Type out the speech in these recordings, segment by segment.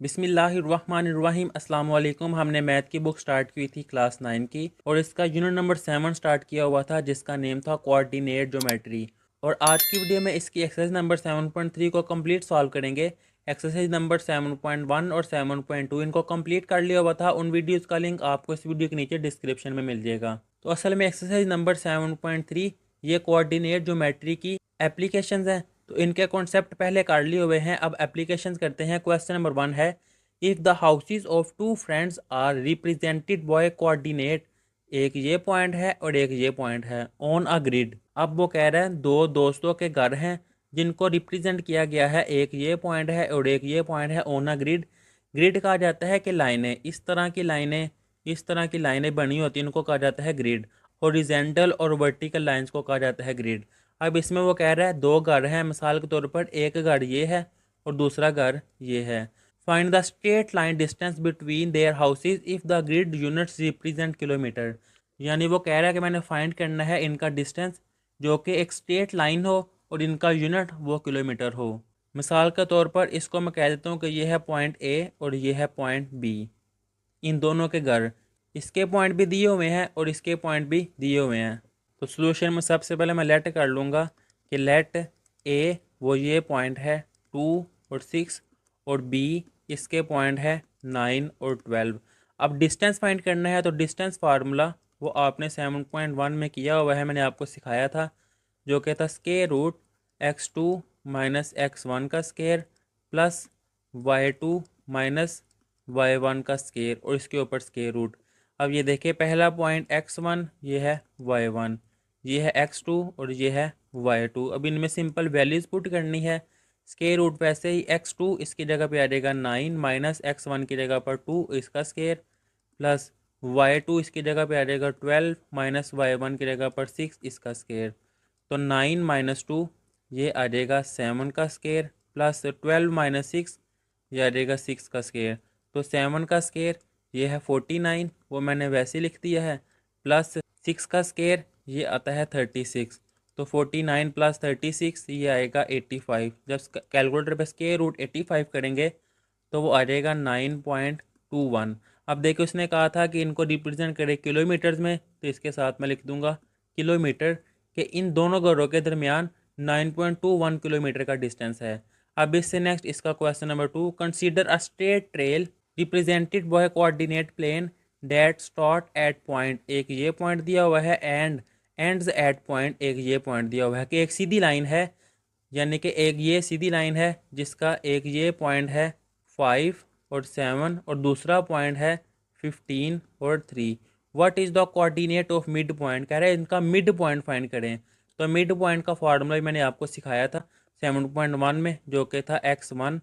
बिस्मिल्लाहिर्रहमानिर्रहीम अस्सलाम वालेकुम। हमने मैथ की बुक स्टार्ट की थी क्लास 9 की और इसका यूनिट नंबर 7 स्टार्ट किया हुआ था जिसका नेम था कोऑर्डिनेट ज्योमेट्री। और आज की वीडियो में इसकी एक्सरसाइज नंबर 7.3 को कंप्लीट सॉल्व करेंगे। एक्सरसाइज नंबर 7.1 और 7.2 इनको कंप्लीट कर लिया हुआ था। उन वीडियोज़ का लिंक आपको इस वीडियो के नीचे डिस्क्रिप्शन में मिल जाएगा। तो असल में एक्सरसाइज नंबर 7.3 ये कोऑर्डिनेट ज्योमेट्री की एप्लीकेशंस हैं। तो इनके कॉन्सेप्ट पहले कर लिए हुए हैं, अब एप्लीकेशंस करते हैं। क्वेश्चन नंबर 1 है, if the houses of two friends are represented by coordinate, एक ये पॉइंट है और एक ये पॉइंट है, ऑन अ ग्रिड। अब वो कह रहे हैं दो दोस्तों के घर हैं जिनको रिप्रेजेंट किया गया है, एक ये पॉइंट है और एक ये पॉइंट है, ऑन अ ग्रिड। ग्रिड कहा जाता है कि लाइनें, इस तरह की लाइनें, इस तरह की लाइनें बनी होती हैं, इनको कहा जाता है ग्रिड। हॉरिजेंटल और वर्टिकल लाइंस को कहा जाता है ग्रिड। अब इसमें वो कह रहा है दो घर हैं, मिसाल के तौर पर एक घर ये है और दूसरा घर ये है। Find the straight line distance between their houses if the grid units represent kilometre. यानी वो कह रहा है कि मैंने फाइंड करना है इनका डिस्टेंस जो कि एक स्ट्रेट लाइन हो और इनका यूनिट वो किलोमीटर हो। मिसाल के तौर पर इसको मैं कह देता हूँ कि ये है पॉइंट ए और ये है पॉइंट बी। इन दोनों के घर, इसके पॉइंट भी दिए हुए हैं और इसके पॉइंट भी दिए हुए हैं। तो सोल्यूशन में सबसे पहले मैं लेट कर लूँगा कि लेट ए वो ये पॉइंट है 2 और 6 और बी इसके पॉइंट है 9 और 12। अब डिस्टेंस फाइंड करना है तो डिस्टेंस फार्मूला वो आपने 7.1 में किया हुआ है, मैंने आपको सिखाया था, जो कि था square root x2 minus x1 का square plus y2 minus y1 का स्केयर और इसके ऊपर स्केयर रूट। अब ये देखिए पहला पॉइंट x1 ये है y1, ये है x2 और ये है y2। अब इनमें सिंपल वैल्यूज़ पुट करनी है। स्केयर रूट वैसे ही x2 इसकी जगह पे आ जाएगा 9 माइनस x1 की जगह पर 2 इसका स्केयर प्लस y2 इसकी जगह पे आ जाएगा 12 माइनस y1 की जगह पर 6 इसका स्केयर। तो 9 - 2 ये आ जाएगा 7 का स्केयर प्लस 12 - 6 ये आ जाएगा 6 का स्केयर। तो 7 का स्केयर ये है 49, वो मैंने वैसे लिख दिया है, प्लस 6 का स्केयर ये आता है 36। तो 49 प्लस 36 ये आएगा 85। जब कैलकुलेटर पे स्केयर रूट 85 करेंगे तो वो आ जाएगा 9.21। अब देखो उसने कहा था कि इनको रिप्रेजेंट करे किलोमीटर्स में, तो इसके साथ मैं लिख दूंगा किलोमीटर, कि इन दोनों घरों के दरमियान 9.21 किलोमीटर का डिस्टेंस है। अब इससे नेक्स्ट इसका question number 2, consider a straight trail represented by coordinate plane that start at point, एक ये पॉइंट दिया हुआ है एंड एंड्स एट पॉइंट, एक ये पॉइंट दिया हुआ है कि एक सीधी लाइन है, यानी कि एक ये सीधी लाइन है जिसका एक ये पॉइंट है 5 और 7 और दूसरा पॉइंट है 15 और 3। What is the coordinate of mid point, कह रहे हैं इनका मिड पॉइंट फाइंड करें। तो मिड पॉइंट का फार्मूला मैंने आपको सिखाया था 7.1 में, जो कि था x1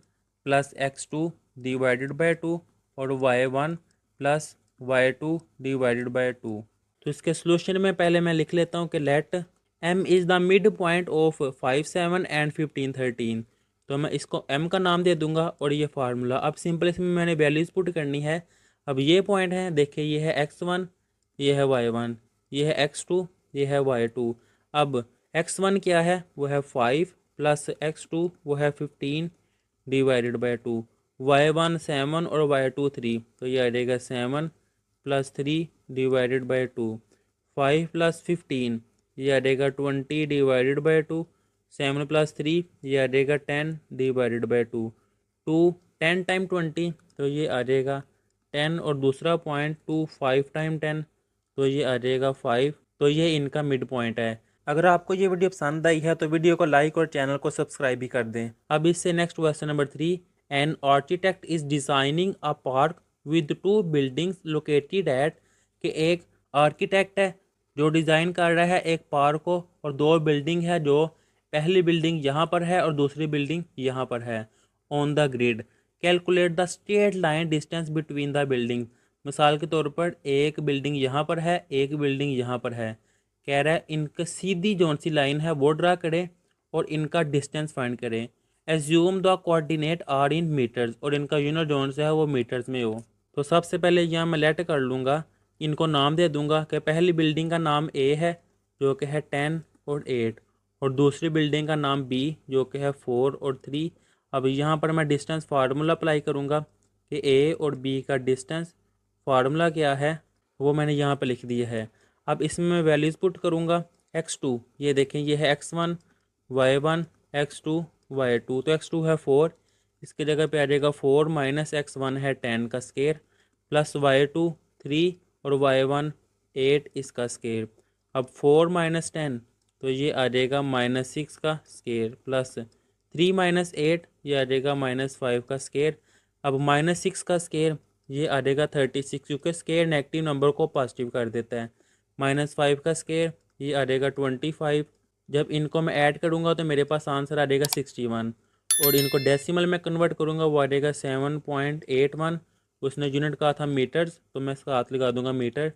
plus x2 divided by 2 और y1 plus y2 divided by 2। तो इसके सोल्यूशन में पहले मैं लिख लेता हूँ कि let m is the mid point of 5 7 and 15 13। तो मैं इसको m का नाम दे दूंगा और ये फार्मूला। अब सिंपल इसमें मैंने वैल्यूज़ पुट करनी है। अब ये पॉइंट है, देखिए ये है x1, ये है y1, ये है x2, ये है y2। अब x1 क्या है, वो है 5 प्लस x2 वो है 15 डिवाइडेड बाई 2, y1 7 और y2 3, तो ये आ जाएगा 7 प्लस 3 डिवाइडेड बाई 2, 5 प्लस 15 ये आ जाएगा 20 डिवाइडेड बाई 2, 7 प्लस 3 ये आ जाएगा 10 डिवाइडेड बाई 2, 2 10 टाइम 20 तो ये आ जाएगा 10 और दूसरा पॉइंट 2 5 टाइम 10 तो ये आ जाएगा 5। तो ये इनका मिड पॉइंट है। अगर आपको ये वीडियो पसंद आई है तो वीडियो को लाइक और चैनल को सब्सक्राइब भी कर दें। अब इससे next question number 3, an architect is designing a park with 2 buildings located at, कि एक आर्किटेक्ट है जो डिज़ाइन कर रहा है एक पार्क को और 2 बिल्डिंग है, जो पहली बिल्डिंग यहाँ पर है और दूसरी बिल्डिंग यहाँ पर है, on the grid. Calculate the straight line distance between the building. मिसाल के तौर पर एक बिल्डिंग यहाँ पर है, एक बिल्डिंग यहाँ पर है, कह रहा है इनका सीधी जौन सी लाइन है वो ड्रा करें और इनका डिस्टेंस फाइंड करें। Assume the coordinate are in metres, और इनका यूनिट जौन से है वो मीटर्स में हो। तो सबसे पहले यहाँ मैं लेट कर लूँगा, इनको नाम दे दूँगा कि पहली बिल्डिंग का नाम ए है जो कि है 10 और 8, और दूसरी बिल्डिंग का नाम बी जो कि है 4 और 3। अब यहाँ पर मैं डिस्टेंस फार्मूला अप्लाई करूँगा कि ए और बी का डिस्टेंस, फार्मूला क्या है वो मैंने यहाँ पे लिख दिया है। अब इसमें मैं वैल्यूज़ पुट करूँगा। x2, ये देखें ये है x1 y1 x2 y2, तो x2 है 4, इसकी जगह पे आ जाएगा 4 माइनस x1 है 10 का स्केयर, प्लस y2 3 और y1 8 इसका स्केयर। अब 4 माइनस 10 तो ये आ जाएगा -6 का स्केयर, प्लस 3 माइनस 8 ये आ जाएगा -5 का स्केयर। अब -6 का स्केयर ये आ जाएगा 36, क्योंकि स्केयर नेगेटिव नंबर को पॉजिटिव कर देता है। -5 का स्केयर ये आ जाएगा 25। जब इनको मैं ऐड करूँगा तो मेरे पास आंसर आ जाएगा 61, और इनको डेसिमल में कन्वर्ट करूँगा वो आ जाएगा 7.81। उसने यूनिट कहा था मीटर्स, तो मैं इसका हाथ लगा दूंगा मीटर।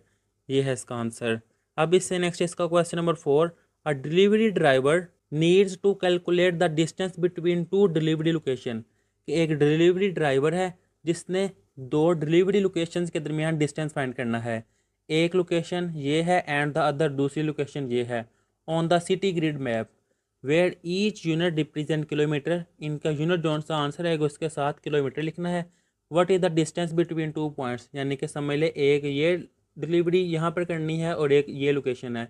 ये है इसका आंसर। अब इससे नेक्स्ट इसका question number 4, a delivery driver needs to calculate the distance between two delivery location. कि एक डिलीवरी ड्राइवर है जिसने दो डिलीवरी लोकेशंस के दरमियान डिस्टेंस फाइंड करना है। एक लोकेशन ये है एंड द अदर दूसरी लोकेशन ये है। On the city grid map where each unit represent kilometre, इनका यूनिट जोन सा आंसर है उसके साथ किलोमीटर लिखना है। What is the distance between two points, यानी कि समझ ले एक ये डिलीवरी यहाँ पर करनी है और एक ये लोकेशन है,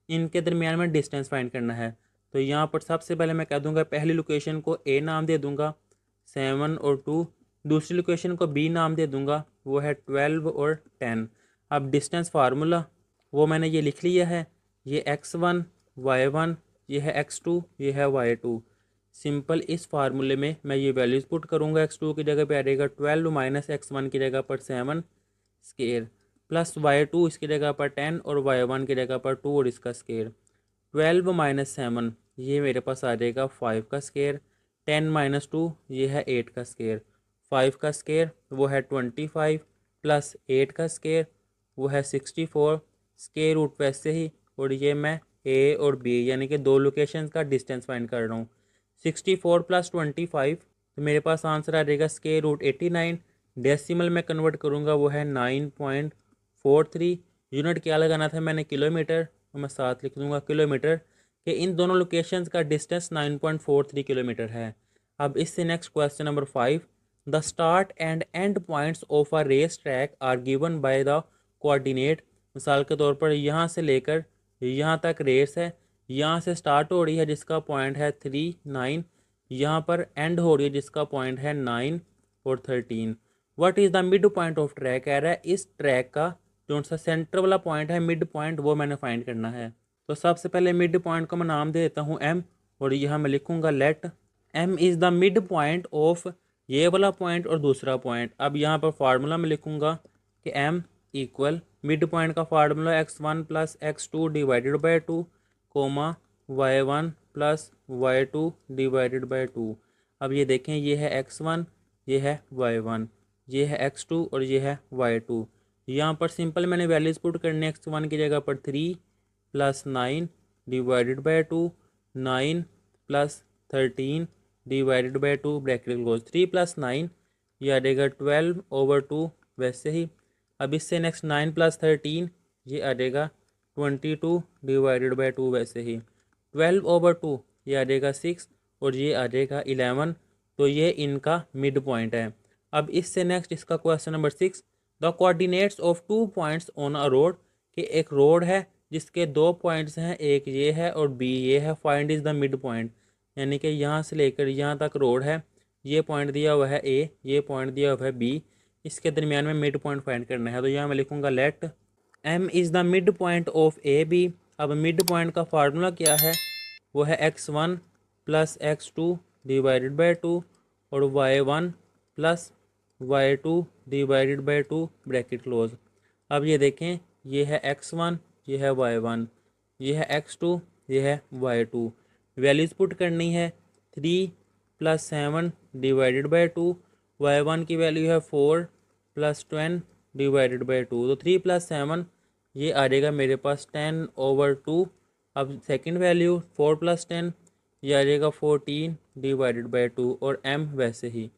इनके दरमियान में डिस्टेंस फाइंड करना है। तो यहाँ पर सबसे पहले मैं कह दूंगा पहली लोकेशन को ए नाम दे दूंगा 7 और 2, दूसरी लोकेशन को बी नाम दे दूंगा वो है 12 और 10। अब डिस्टेंस फार्मूला वो मैंने ये लिख लिया है, ये x1 y1 ये है x2 ये है y2। सिंपल इस फार्मूले में मैं ये वैल्यूज़ पुट करूँगा। x2 की जगह पे आ जाएगा 12 माइनस x1 की जगह पर 7 स्केयर, प्लस y2 इसकी जगह पर 10 और y1 की जगह पर 2 और इसका स्केयर। 12 माइनस 7 ये मेरे पास आ जाएगा 5 का स्केयर, 10 माइनस 2 ये है 8 का स्केयर, 5 का स्केयर वो है 25 प्लस 8 का स्केयर वो है 64 स्केयर रूट वैसे ही। और ये मैं ए और बी यानी कि दो लोकेशन का डिस्टेंस फाइंड कर रहा हूँ। 64 प्लस 25 तो मेरे पास आंसर आ जाएगा स्केयर रूट 89। डेसिमल में कन्वर्ट करूँगा वो है 9.43। यूनिट क्या लगाना था मैंने किलोमीटर, तो मैं साथ लिख दूँगा किलोमीटर, कि इन दोनों लोकेशंस का डिस्टेंस 9.43 किलोमीटर है। अब इससे next question number 5, the start and end points of a race track are given by the coordinate. मिसाल के तौर पर यहाँ से लेकर यहाँ तक रेस है, यहाँ से स्टार्ट हो रही है जिसका पॉइंट है 3 9, यहाँ पर एंड हो रही है जिसका पॉइंट है 9 और 13। What is the mid point of track, कह रहा है इस ट्रैक का जो सा सेंटर वाला पॉइंट है मिड पॉइंट वो मैंने फाइंड करना है। तो सबसे पहले मिड पॉइंट को मैं नाम दे देता हूँ एम, और यहाँ मैं लिखूँगा let M is the mid point of ये वाला पॉइंट और दूसरा पॉइंट। अब यहाँ पर फार्मूला में लिखूँगा कि एम इक्वल मिड पॉइंट का formula x1 plus x2 divided by 2 comma y1 plus y2 divided by 2। अब ये देखें ये है x1 ये है y1 ये है x2 और ये है y2। यहाँ पर सिंपल मैंने वैल्यूज पुट करने x1 की जगह पर 3 plus 9 divided by 2, 9 plus 13 divided by 2 bracket close, 3 plus 9 ये आ जाएगा 12/2 वैसे ही। अब इससे नेक्स्ट 9 प्लस 13 ये आ जाएगा 22 डिवाइडेड बाई 2 वैसे ही। 12/2 ये आ जाएगा 6 और ये आ जाएगा 11। तो ये इनका मिड पॉइंट है। अब इससे नेक्स्ट इसका question number 6, the coordinates of 2 points on a road. कि एक रोड है जिसके 2 पॉइंट्स हैं, एक ये है और बी ये है, find is the mid point. यानी कि यहाँ से लेकर यहाँ तक रोड है, ये पॉइंट दिया हुआ है ए, ये पॉइंट दिया हुआ है बी, इसके दरमियान में मिड पॉइंट फाइंड करना है। तो यहाँ मैं लिखूँगा let M is the mid point of A B. अब मिड पॉइंट का फार्मूला क्या है, वो है x1 plus x2 divided by 2 और y1 plus y2 divided by 2 bracket close. अब ये देखें ये है x1 ये है y1 ये है x2 ये है y2। वैल्यूज पुट करनी है 3 प्लस 7 डिवाइडेड बाई 2, y1 की वैल्यू है 4 प्लस 10 डिवाइडेड बाई 2। तो 3 प्लस 7 ये आ जाएगा मेरे पास 10/2। अब सेकंड वैल्यू 4 प्लस 10 ये आ जाएगा 14 डिवाइडेड बाई 2 और m वैसे ही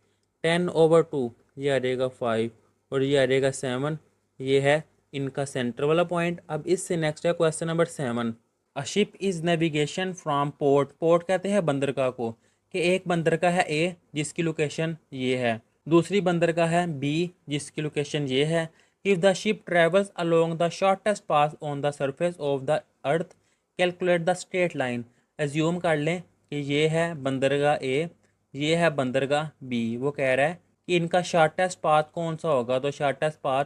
10/2 ये आ जाएगा 5 और ये आ जाएगा 7। ये है इनका सेंटर वाला पॉइंट। अब इससे नेक्स्ट है question number 7, a ship is navigation from port. Port कहते हैं बंदरगाह को, कि एक बंदरगाह है ए जिसकी लोकेशन ये है दूसरी बंदरगाह है बी, जिसकी लोकेशन ये है। If the ship travels along the shortest pass on the surface of the earth, calculate the straight line. Assume कर लें कि ये है बंदरगाह ए, ये है बंदरगाह बी। वो कह रहा है कि इनका शॉर्टेस्ट पाथ कौन सा होगा, तो शॉर्टेस्ट पाथ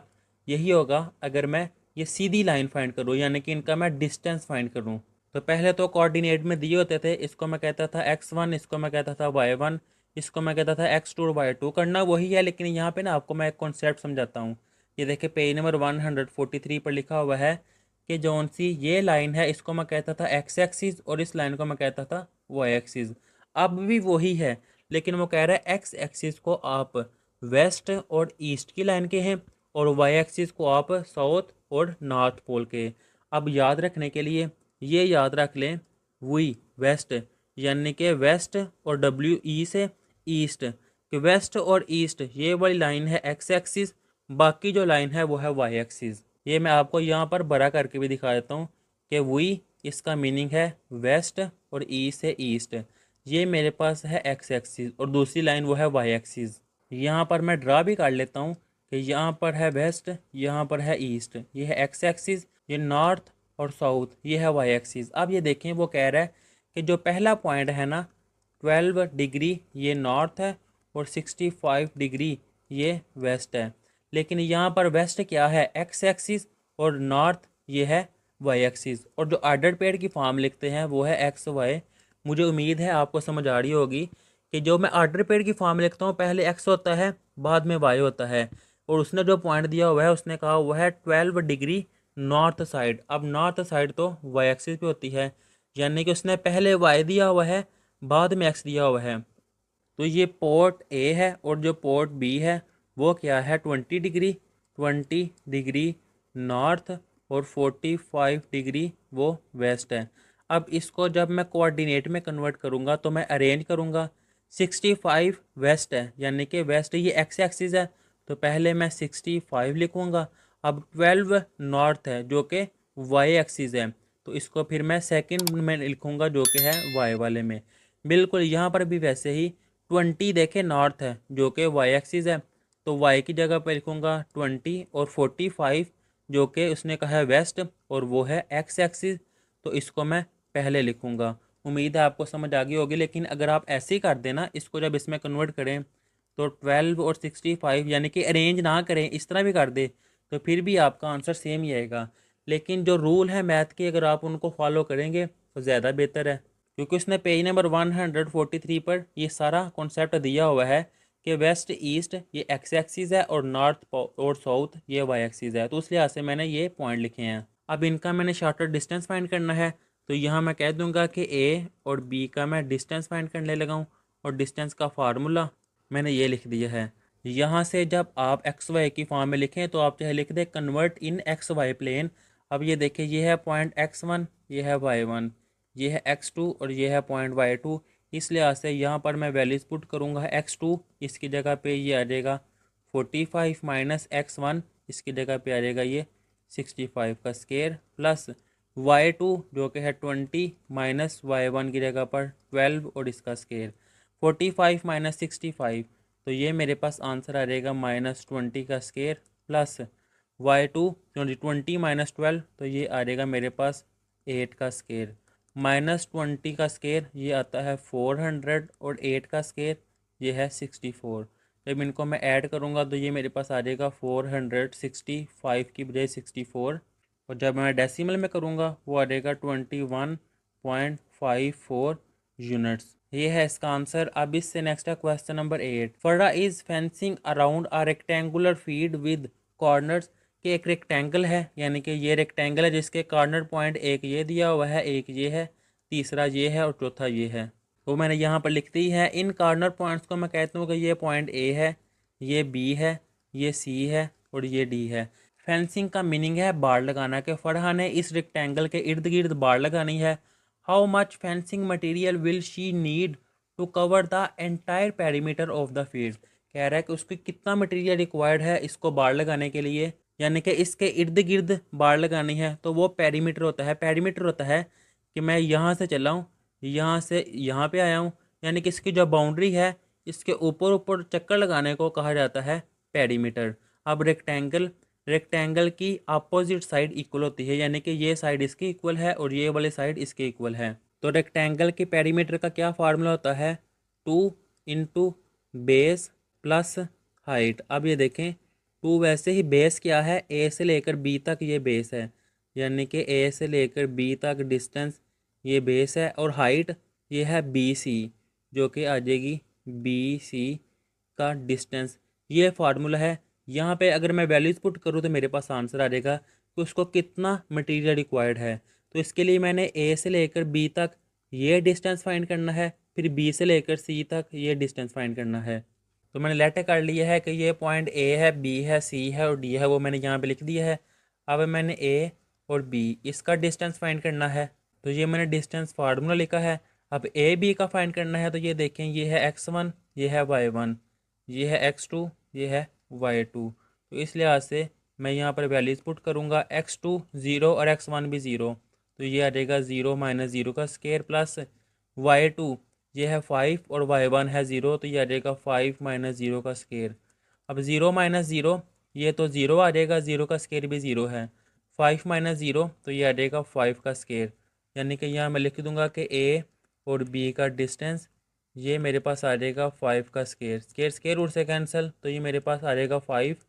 यही होगा अगर मैं ये सीधी लाइन फाइंड करूँ, यानी कि इनका मैं डिस्टेंस फाइंड करूँ। तो पहले तो कोऑर्डिनेट में दिए होते थे, इसको मैं कहता था x1, इसको मैं कहता था y1, इसको मैं कहता था x2 और y2। करना वही है, लेकिन यहाँ पे ना आपको मैं एक कॉन्सेप्ट समझाता हूँ। ये देखिए पेज नंबर 143 पर लिखा हुआ है कि जौन सी ये लाइन है इसको मैं कहता था x एक्सिस और इस लाइन को मैं कहता था y एक्सिस। अब भी वही है, लेकिन वो कह रहा है x एक्सिस को आप वेस्ट और ईस्ट की लाइन के हैं और y एक्सिस को आप साउथ और नॉर्थ पोल के। अब याद रखने के लिए ये याद रख लें वी वेस्ट, यानी कि वेस्ट और डब्ल्यू ई से ईस्ट, कि वेस्ट और ईस्ट ये वाली लाइन है एक्स एक्सिस, बाकी जो लाइन है वो है वाई एक्सिस। ये मैं आपको यहाँ पर बड़ा करके भी दिखा देता हूँ कि वी इसका मीनिंग है वेस्ट और ई से ईस्ट, ये मेरे पास है एक्स एक्सिस और दूसरी लाइन वो है वाई एक्सिस। यहाँ पर मैं ड्रा भी कर लेता हूँ कि यहाँ पर है वेस्ट, यहाँ पर है ईस्ट, ये है एक्स एक्सिस, ये नॉर्थ और साउथ, ये है वाई एक्सिस। अब ये देखें वो कह रहा है कि जो पहला पॉइंट है ना 12 डिग्री ये नॉर्थ है और 65 डिग्री ये वेस्ट है, लेकिन यहाँ पर वेस्ट क्या है एक्स एक्सिस और नॉर्थ ये है वाई एक्सिस, और जो ऑर्डर पेयर की फॉर्म लिखते हैं वो है एक्स वाई। मुझे उम्मीद है आपको समझ आ रही होगी कि जो मैं ऑर्डर पेयर की फॉर्म लिखता हूँ पहले एक्स होता है बाद में वाई होता है, और उसने जो पॉइंट दिया हुआ है उसने कहा हुआ है 12 डिग्री नॉर्थ साइड। अब नॉर्थ साइड तो वाई एक्सिस पे होती है, यानी कि उसने पहले वाई दिया हुआ है बाद में एक्स दिया हुआ है। तो ये पोर्ट ए है और जो पोर्ट बी है वो क्या है 20 डिग्री नॉर्थ और 45 डिग्री वो वेस्ट है। अब इसको जब मैं कोऑर्डिनेट में कन्वर्ट करूँगा तो मैं अरेंज करूँगा। 65 वेस्ट है, यानी कि वेस्ट ये एक्स एक्सिस है, तो पहले मैं 65 लिखूँगा। अब 12 नॉर्थ है जो कि वाई एक्सिस है, तो इसको फिर मैं सेकंड में लिखूँगा जो कि है वाई वाले में। बिल्कुल यहाँ पर भी वैसे ही 20 देखे नॉर्थ है जो कि वाई एक्सिस है, तो वाई की जगह पर लिखूँगा 20 और 45 जो कि उसने कहा है वेस्ट और वो है एक्स एक्सिस, तो इसको मैं पहले लिखूँगा। उम्मीद है आपको समझ आ गई होगी, लेकिन अगर आप ऐसे ही कर देना इसको जब इसमें कन्वर्ट करें तो 12 और 65 यानी कि अरेंज ना करें इस तरह भी कर दे तो फिर भी आपका आंसर सेम ही आएगा। लेकिन जो रूल है मैथ के अगर आप उनको फॉलो करेंगे तो ज़्यादा बेहतर है, क्योंकि उसने पेज नंबर 143 पर ये सारा कॉन्सेप्ट दिया हुआ है कि वेस्ट ईस्ट ये एक्स एक्सिस है और नॉर्थ और साउथ ये वाई एक्सिस है, तो उस लिहाज से मैंने ये पॉइंट लिखे हैं। अब इनका मैंने शॉर्टर डिस्टेंस फाइंड करना है, तो यहाँ मैं कह दूंगा कि ए और बी का मैं डिस्टेंस फाइंड करने लगा हूँ, और डिस्टेंस का फार्मूला मैंने ये लिख दिया है। यहाँ से जब आप एक्स वाई की फॉर्म में लिखें तो आप चाहे लिख दें convert in X Y plane. अब ये देखिए ये है पॉइंट x1, ये है y1, ये है x2 और ये है पॉइंट y2। इस लिहाज से यहाँ पर मैं वैल्यूज पुट करूँगा x2 इसकी जगह पे ये आ जाएगा 45 माइनस x1 इसकी जगह पे आ जाएगा ये 65 का स्केयर, प्लस y2 जो कि है 20 माइनस y1 की जगह पर 12 और इसका स्केयर 45 माइनस 65, तो ये मेरे पास आंसर आ जाएगा -20 का स्केयर, प्लस y2 20 माइनस 12 तो ये आ जाएगा मेरे पास 8 का स्केयर, -20 का स्केयर ये आता है 400 और 8 का स्केयर ये है 64। जब इनको मैं ऐड करूँगा तो ये मेरे पास आ जाएगा 465 की बजाय 64, और जब मैं डेसिमल में करूँगा वो आ जाएगा 21.54 यूनिट्स। ये है इसका आंसर। अब इससे नेक्स्ट है क्वेश्चन नंबर 8। फरा is fencing around a rectangular field with corners, कि एक रेक्टेंगल है, यानी कि ये रेक्टेंगल है जिसके कॉर्नर पॉइंट एक ये दिया हुआ है, एक ये है, तीसरा ये है और चौथा ये है। तो मैंने यहाँ पर लिख दी है। इन कॉर्नर पॉइंट्स को मैं कहता हूँ कि ये पॉइंट ए है, ये बी है, ये सी है और ये डी है। फेंसिंग का मीनिंग है बाड़ लगाना, के फरहा ने इस रेक्टेंगल के इर्द गिर्द बाड़ लगानी है। How much fencing material will she need to cover the entire perimeter of the field, कह रहा है कि उसको कितना मटेरियल रिक्वायर्ड है इसको बाड़ लगाने के लिए, यानी कि इसके इर्द गिर्द बाड़ लगानी है। तो वो पेरीमीटर होता है, पेरीमीटर होता है कि मैं यहाँ से चला हूँ, यहाँ से यहाँ पे आया हूँ, यानी कि इसकी जो बाउंड्री है इसके ऊपर ऊपर चक्कर लगाने को कहा जाता है पेरीमीटर। अब रेक्टेंगल की अपोजिट साइड इक्वल होती है, यानी कि ये साइड इसकी इक्वल है और ये वाली साइड इसके इक्वल है। तो रेक्टेंगल के पेरीमीटर का क्या फार्मूला होता है, 2 बेस प्लस हाइट। अब ये देखें 2 वैसे ही बेस क्या है, ए से लेकर बी तक ये बेस है, यानी कि ए से लेकर बी तक डिस्टेंस ये बेस है, और हाइट ये है बी सी, जो कि आ जाएगी बी सी का डिस्टेंस। ये फार्मूला है। यहाँ पे अगर मैं वैल्यूज़ पुट करूँ तो मेरे पास आंसर आ जाएगा कि उसको कितना मटेरियल रिक्वायर्ड है। तो इसके लिए मैंने ए से लेकर बी तक ये डिस्टेंस फाइंड करना है, फिर बी से लेकर सी तक ये डिस्टेंस फाइंड करना है। तो मैंने लेटर कर लिया है कि ये पॉइंट ए है, बी है, सी है और डी है, वो मैंने यहाँ पे लिख दिया है। अब मैंने ए और बी इसका डिस्टेंस फाइंड करना है, तो ये मैंने डिस्टेंस फार्मूला लिखा है। अब ए बी का फाइंड करना है, तो ये देखें ये है x1, ये है y1, ये है x2, ये है y2। तो इस लिहाज से मैं यहाँ पर वैल्यूज़ पुट करूँगा, x2 0 और x1 भी 0, तो ये आ जाएगा 0 माइनस 0 का स्केयर प्लस y2 ये है 5 और y1 है 0, तो ये आ जाएगा 5 माइनस 0 का स्केयर। अब 0 माइनस 0 ये तो 0 आ जाएगा, 0 का स्केयर भी 0 है, 5 माइनस 0 तो ये आ जाएगा 5 का स्केयर। यानी कि यहाँ मैं लिख दूंगा कि ए और बी का डिस्टेंस ये मेरे पास आ जाएगा 5 का स्केयर, स्केयर रूट से कैंसिल, तो ये मेरे पास आ जाएगा 5।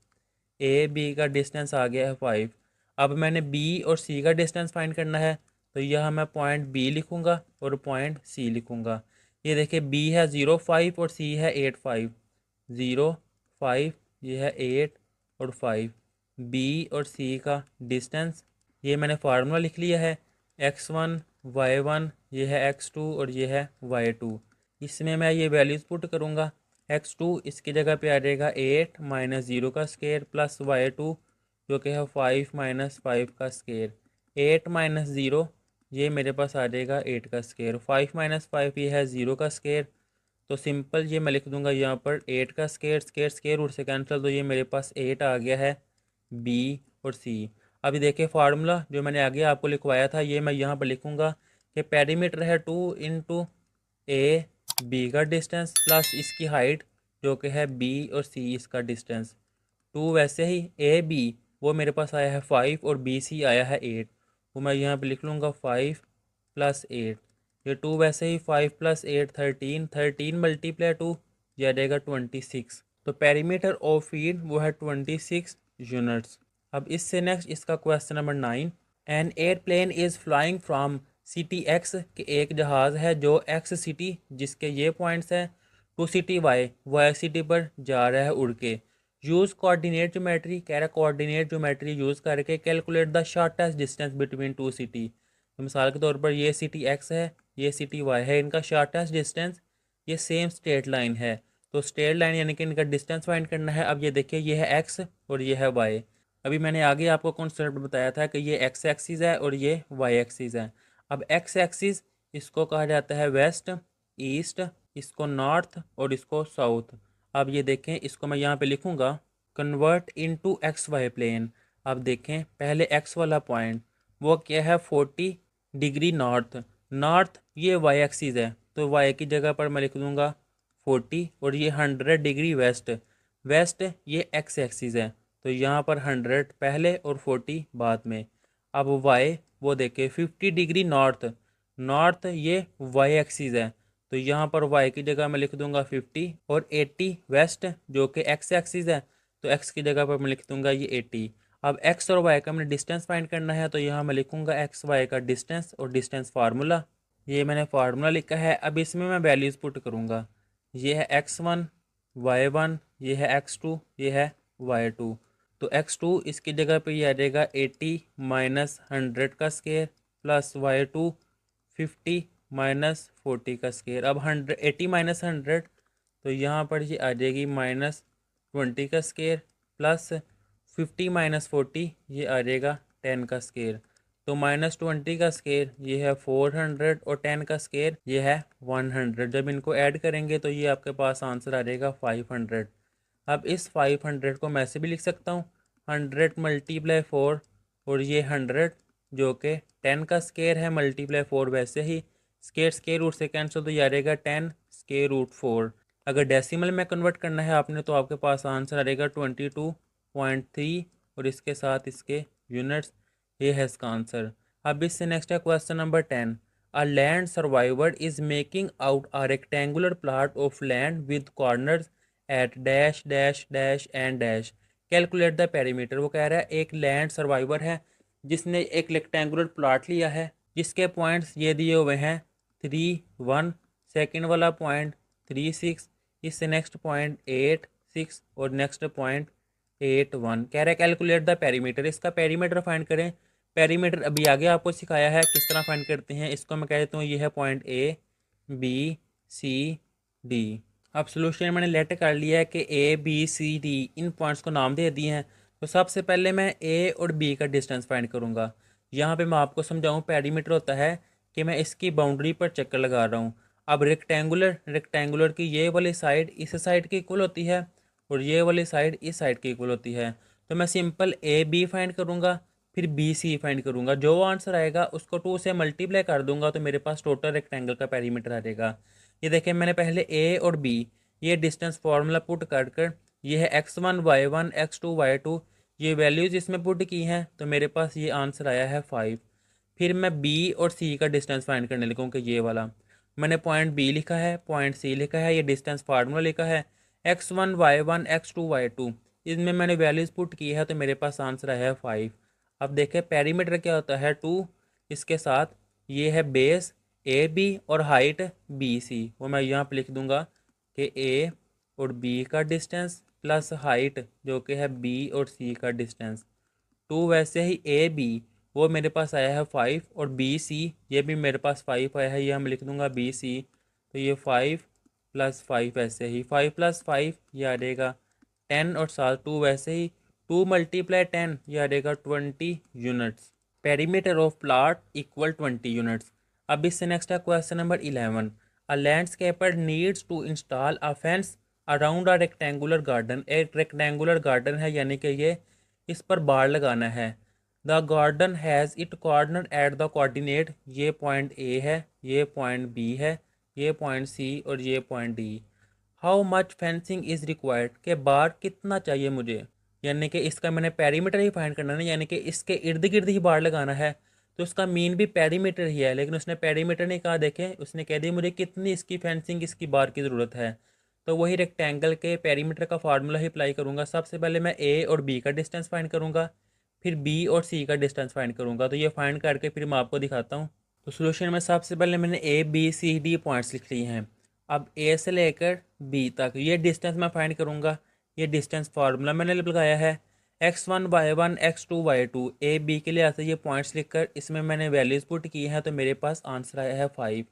ए बी का डिस्टेंस आ गया है 5। अब मैंने बी और सी का डिस्टेंस फाइंड करना है, तो यह मैं पॉइंट बी लिखूँगा और पॉइंट सी लिखूँगा। ये देखिए बी है 0 5 और सी है 8 5, 0 5 ये है 8 और 5। बी और सी का डिस्टेंस ये मैंने फार्मूला लिख लिया है, x1 y1 ये है x2 और ये है y2। इसमें मैं ये वैल्यूज़ पुट करूँगा, x2 इसकी जगह पे आ जाएगा 8 माइनस 0 का स्केयर प्लस y2 जो कि है 5 माइनस 5 का स्केयर। 8 माइनस 0 ये मेरे पास आ जाएगा 8 का स्केयर, 5 माइनस 5 ये है 0 का स्केयर। तो सिंपल ये मैं लिख दूंगा यहाँ पर 8 का स्केयर, स्केयर रूट से कैंसिल, तो ये मेरे पास 8 आ गया है बी और सी। अभी देखिए फार्मूला जो मैंने आगे आपको लिखवाया था ये मैं यहाँ पर लिखूँगा कि पेरीमीटर है 2 इंटू ए बी का डिस्टेंस प्लस इसकी हाइट जो कि है बी और सी इसका डिस्टेंस। 2 वैसे ही ए बी वो मेरे पास आया है 5 और बी सी आया है 8, वो मैं यहाँ पे लिख लूँगा 5 प्लस 8। ये 2 वैसे ही 5 प्लस 8 13, 13 मल्टीप्लाई 2 ये आ जाएगा 26। तो पेरीमीटर ऑफ फीड वो है 26 यूनिट्स। अब इससे नेक्स्ट इसका question number 9, an airplane is flying from city x, के एक जहाज़ है जो एक्स सिटी जिसके ये पॉइंट्स हैं, टू सिटी वाई सिटी पर जा रहा है उड़ के। यूज़ कोऑर्डिनेट ज्योमेट्री, कह रहा है कोऑर्डिनेट ज्योमेट्री यूज़ करके calculate the shortest distance between to city. तो मिसाल के तौर पर ये सिटी एक्स है, ये सिटी वाई है, इनका शॉर्टेस्ट डिस्टेंस ये सेम स्ट्रेट लाइन है, तो स्ट्रेट लाइन यानी कि इनका डिस्टेंस फाइंड करना है। अब ये देखिए ये है एक्स और ये है वाई। अभी मैंने आगे आपको कॉन्सेप्ट बताया था कि ये एक्स एक्सिस है और ये वाई एक्सिस है। अब एक्स एक्सिस इसको कहा जाता है वेस्ट, ईस्ट, इसको नॉर्थ और इसको साउथ। अब ये देखें इसको मैं यहाँ पे लिखूँगा convert into X Y plane. अब देखें पहले एक्स वाला पॉइंट वो क्या है 40 डिग्री नॉर्थ, नॉर्थ ये वाई एक्सिस है, तो वाई की जगह पर मैं लिख दूँगा 40 और ये 100 डिग्री वेस्ट, वेस्ट ये एक्स एक्सिस है, तो यहाँ पर 100 पहले और 40 बाद में। अब वाई वो देखे 50 डिग्री नॉर्थ, नॉर्थ ये वाई एक्सिस है, तो यहाँ पर वाई की जगह मैं लिख दूंगा 50 और 80 वेस्ट जो कि एक्स एक्सिस है, तो एक्स की जगह पर मैं लिख दूंगा ये 80। अब एक्स और वाई का मैंने डिस्टेंस फाइंड करना है, तो यहाँ मैं लिखूंगा एक्स वाई का डिस्टेंस और डिस्टेंस फार्मूला, ये मैंने फार्मूला लिखा है। अब इसमें मैं वैल्यूज़ पुट करूँगा, ये है x1 y1, ये है x2, ये है y2। तो x2 इसकी जगह पे ये आ जाएगा 80 माइनस 100 का स्केयर प्लस y2 50 माइनस 40 का स्केयर। अब 80 माइनस 100 तो यहाँ पर ये आ जाएगी -20 का स्केयर प्लस 50 माइनस 40 ये आ जाएगा 10 का स्केयर। तो -20 का स्केयर ये है 400 और 10 का स्केयर ये है 100। जब इनको ऐड करेंगे तो ये आपके पास आंसर आ जाएगा 500। अब इस 500 को मैं ऐसे भी लिख सकता हूँ 100 मल्टीप्लाई 4 और ये 100 जो कि 10 का स्केयर है मल्टीप्लाई 4, वैसे ही स्केयर रूट से कैंसिल, तो ये आ जाएगा 10 स्केयर रूट 4। अगर डेसिमल में कन्वर्ट करना है आपने तो आपके पास आंसर आ जाएगा 22.3 और इसके साथ इसके यूनिट्स। ये है इसका आंसर। अब इससे नेक्स्ट है question number 10। A land survivor is making out a rectangular plot of land with corners at dash dash dash and dash. Calculate the perimeter. वो कह रहा है एक लैंड सर्वाइवर है जिसने एक रेक्टेंगुलर प्लॉट लिया है जिसके पॉइंट्स ये दिए हुए हैं 3, 1, सेकेंड वाला पॉइंट 3, 6, इससे नेक्स्ट पॉइंट 8, 6 और नेक्स्ट पॉइंट 8, 1। कह रहा है कैलकुलेट द पेरीमीटर। इसका पेरीमीटर फाइंड करें। पेरीमीटर अभी आगे आपको सिखाया है किस तरह फाइंड करते हैं। इसको मैं कह देता हूँ ये है point A, B, C, D। अब सोल्यूशन मैंने लेट कर लिया है कि A, B, C, D in points को नाम दे दिए हैं। तो सबसे पहले मैं A और B का डिस्टेंस फाइंड करूँगा। यहाँ पे मैं आपको समझाऊँ पेरीमीटर होता है कि मैं इसकी बाउंड्री पर चक्कर लगा रहा हूँ। अब रेक्टेंगुलर की ये वाली साइड इस साइड की इक्वल होती है और ये वाली साइड इस साइड की इक्वल होती है। तो मैं सिंपल A B फाइंड करूँगा फिर B C फाइंड करूँगा। जो आंसर आएगा उसको 2 से मल्टीप्लाई कर दूंगा तो मेरे पास टोटल रेक्टेंगल का पेरीमीटर आ जाएगा। ये देखें मैंने पहले A और B ये डिस्टेंस फार्मूला पुट कर ये है x1 y1 x2 y2 ये वैल्यूज़ इसमें पुट की हैं तो मेरे पास ये आंसर आया है 5। फिर मैं B और C का डिस्टेंस फाइंड करने लगूँ कि ये वाला मैंने पॉइंट B लिखा है पॉइंट C लिखा है ये डिस्टेंस फार्मूला लिखा है x1 y1 x2 y2 इसमें मैंने वैल्यूज़ पुट की है तो मेरे पास आंसर आया है 5। अब देखें पेरीमीटर क्या होता है 2। इसके साथ ये है बेस AB और हाइट BC वो मैं यहाँ पर लिख दूंगा कि A और B का डिस्टेंस प्लस हाइट जो कि है B और C का डिस्टेंस 2। वैसे ही AB वो मेरे पास आया है 5 और BC ये भी मेरे पास 5 आया है ये हम लिख दूंगा BC। तो ये 5 + 5 ऐसे ही 5 + 5 ये आ जाएगा 10 और साथ 2 वैसे ही 2 × 10 ये आ जाएगा 20 units. Perimeter of plot equal 20 units. अब इससे नेक्स्ट है question number 11। A landscaper needs to install a fence around a rectangular garden. एक रेक्टेंगुलर गार्डन है यानी कि ये इस पर बाड़ लगाना है। The garden has it corner at the coordinate ये पॉइंट A है ये पॉइंट B है ये पॉइंट C और ये point D। How much fencing is required के बाड़ कितना चाहिए मुझे। यानी कि इसका मैंने पेरीमीटर ही फाइंड करना है यानी कि इसके इर्द गिर्द ही बाड़ लगाना है। तो उसका मीन भी पेरीमीटर ही है लेकिन उसने पेरीमीटर नहीं कहा। देखें उसने कह दिया मुझे कितनी इसकी फेंसिंग इसकी बाड़ की ज़रूरत है। तो वही रेक्टेंगल के पेरीमीटर का फार्मूला ही अप्लाई करूँगा। सबसे पहले मैं A और B का डिस्टेंस फाइंड करूँगा फिर B और C का डिस्टेंस फाइंड करूँगा। तो ये फाइंड करके फिर मैं आपको दिखाता हूँ। तो सोल्यूशन में सबसे पहले मैंने A B C D points लिख लिए हैं। अब A से लेकर B तक ये डिस्टेंस मैं फाइंड करूँगा। ये डिस्टेंस फार्मूला मैंने लगाया है x1 y1 x2 y2 A B के लिए आते ये पॉइंट्स लिखकर इसमें मैंने वैल्यूज़ पुट की हैं तो मेरे पास आंसर आया है 5।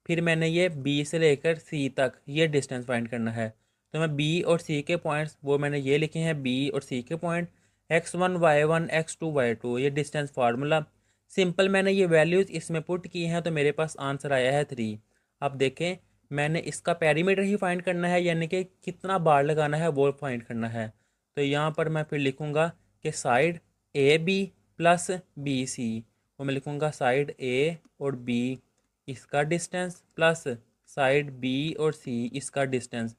फिर मैंने ये B से लेकर C तक ये डिस्टेंस फाइंड करना है। तो मैं B और C के पॉइंट्स वो मैंने ये लिखे हैं B और C के point x1 y1 x2 y2 ये डिस्टेंस फार्मूला सिंपल मैंने ये वैल्यूज़ इसमें पुट की हैं तो मेरे पास आंसर आया है 3। अब देखें मैंने इसका पेरीमीटर ही फाइंड करना है यानी कि कितना बार लगाना है वो फाइंड करना है। तो यहाँ पर मैं फिर लिखूँगा कि साइड AB + BC वो मैं लिखूँगा साइड A और B इसका डिस्टेंस प्लस साइड B और C इसका डिस्टेंस।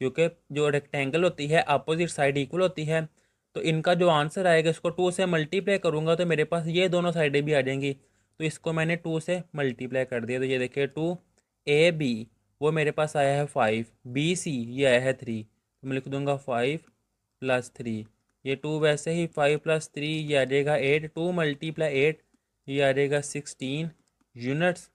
क्योंकि जो रेक्टेंगल होती है अपोजिट साइड इक्वल होती है तो इनका जो आंसर आएगा इसको 2 से मल्टीप्लाई करूँगा तो मेरे पास ये दोनों साइडें भी आ जाएंगी। तो इसको मैंने 2 से मल्टीप्लाई कर दिया तो ये देखिए 2AB वो मेरे पास आया है 5 BC ये आया है 3 तो मैं लिख दूँगा 5 + 3 ये 2 वैसे ही 5 + 3 ये आ जाएगा 8 2 × 8 ये आ जाएगा 16 यूनिट्स।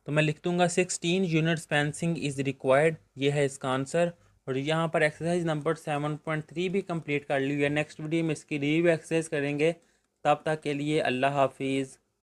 तो मैं लिख दूंगा 16 यूनिट्स फेंसिंग इज़ रिक्वायर्ड ये है इसका आंसर। और यहाँ पर एक्सरसाइज नंबर 7.3 भी कंप्लीट कर ली है। नेक्स्ट वीडियो में इसकी रिव्यू एक्सरसाइज करेंगे। तब तक के लिए अल्लाह हाफिज़।